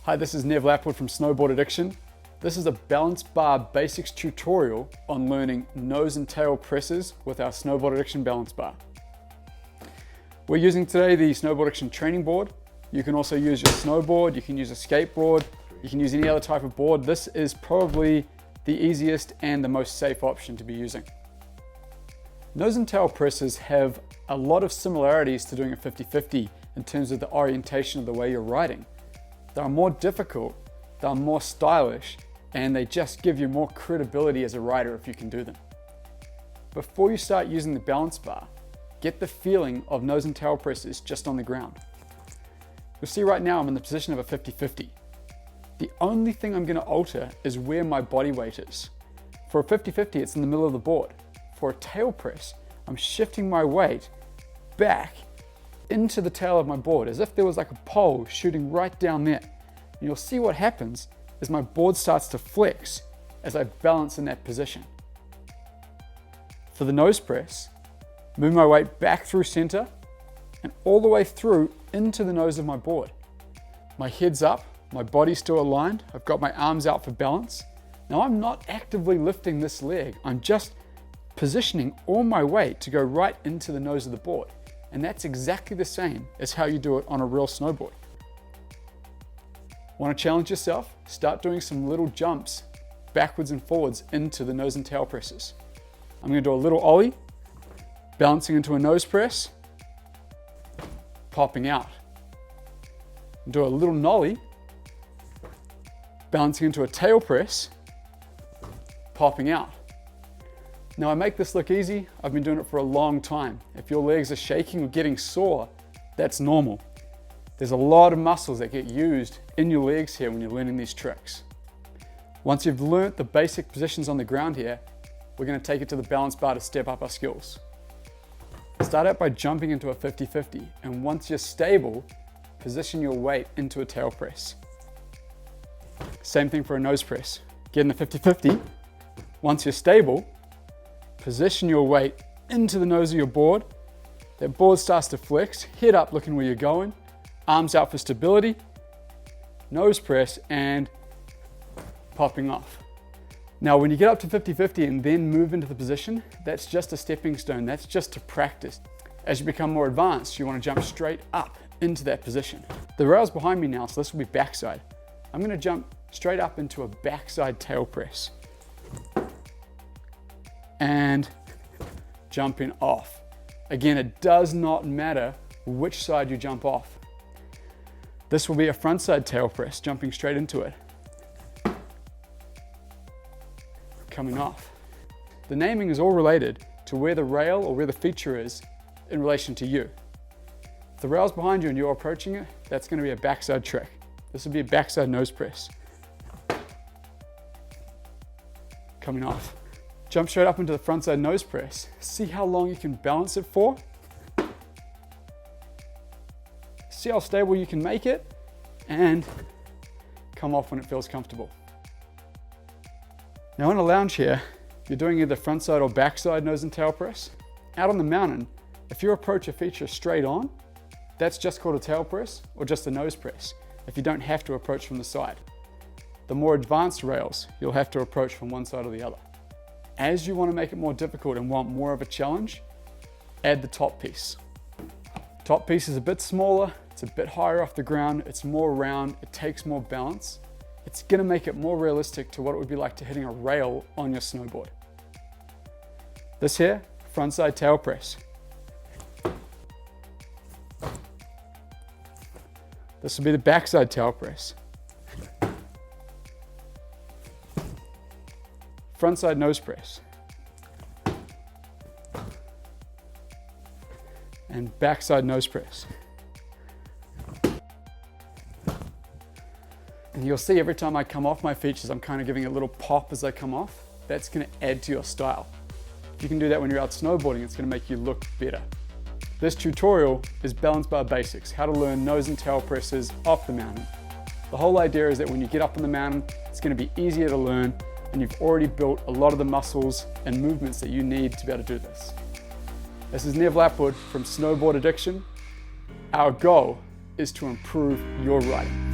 Hi, this is Nev Lapwood from Snowboard Addiction. This is a balance bar basics tutorial on learning nose and tail presses with our Snowboard Addiction balance bar. We're using today the Snowboard Addiction training board. You can also use your snowboard, you can use a skateboard, you can use any other type of board. This is probably the easiest and the most safe option to be using. Nose and tail presses have a lot of similarities to doing a 50-50 in terms of the orientation of the way you're riding. They are more difficult, they are more stylish, and they just give you more credibility as a rider if you can do them. Before you start using the balance bar, get the feeling of nose and tail presses just on the ground. You'll see right now I'm in the position of a 50-50. The only thing I'm going to alter is where my body weight is. For a 50-50, it's in the middle of the board. For a tail press, I'm shifting my weight back into the tail of my board as if there was like a pole shooting right down there. And you'll see what happens is my board starts to flex as I balance in that position. For the nose press, move my weight back through center and all the way through into the nose of my board. My head's up, my body's still aligned, I've got my arms out for balance. Now I'm not actively lifting this leg, I'm just positioning all my weight to go right into the nose of the board. And that's exactly the same as how you do it on a real snowboard. Want to challenge yourself? Start doing some little jumps backwards and forwards into the nose and tail presses. I'm going to do a little ollie, balancing into a nose press, popping out. Do a little nollie, balancing into a tail press, popping out. Now I make this look easy, I've been doing it for a long time. If your legs are shaking or getting sore, that's normal. There's a lot of muscles that get used in your legs here when you're learning these tricks. Once you've learnt the basic positions on the ground here, we're going to take it to the balance bar to step up our skills. Start out by jumping into a 50-50, and once you're stable, position your weight into a tail press. Same thing for a nose press. Get in the 50-50, once you're stable, position your weight into the nose of your board. That board starts to flex, head up looking where you're going, arms out for stability, nose press, and popping off. Now when you get up to 50-50 and then move into the position, that's just a stepping stone, that's just to practice. As you become more advanced, you want to jump straight up into that position. The rail's behind me now, so this will be backside. I'm going to jump straight up into a backside tail press. And jumping off. Again, it does not matter which side you jump off. This will be a frontside tail press, jumping straight into it. Coming off. The naming is all related to where the rail or where the feature is in relation to you. If the rail's behind you and you're approaching it, that's going to be a backside trick. This will be a backside nose press. Coming off. Jump straight up into the frontside nose press. See how long you can balance it for. See how stable you can make it, and come off when it feels comfortable. Now in a lounge here, you're doing either frontside or backside nose and tail press. Out on the mountain, if you approach a feature straight on, that's just called a tail press or just a nose press, if you don't have to approach from the side. The more advanced rails, you'll have to approach from one side or the other. As you want to make it more difficult and want more of a challenge, add the top piece. Top piece is a bit smaller, it's a bit higher off the ground, it's more round, it takes more balance. It's going to make it more realistic to what it would be like to hitting a rail on your snowboard. This here, frontside tail press. This will be the backside tail press. Frontside nose press. And backside nose press. And you'll see every time I come off my features, I'm kind of giving a little pop as I come off. That's going to add to your style. If you can do that when you're out snowboarding, it's going to make you look better. This tutorial is balance bar basics, how to learn nose and tail presses off the mountain. The whole idea is that when you get up on the mountain, it's going to be easier to learn, and you've already built a lot of the muscles and movements that you need to be able to do this. This is Nev Lapwood from Snowboard Addiction. Our goal is to improve your riding.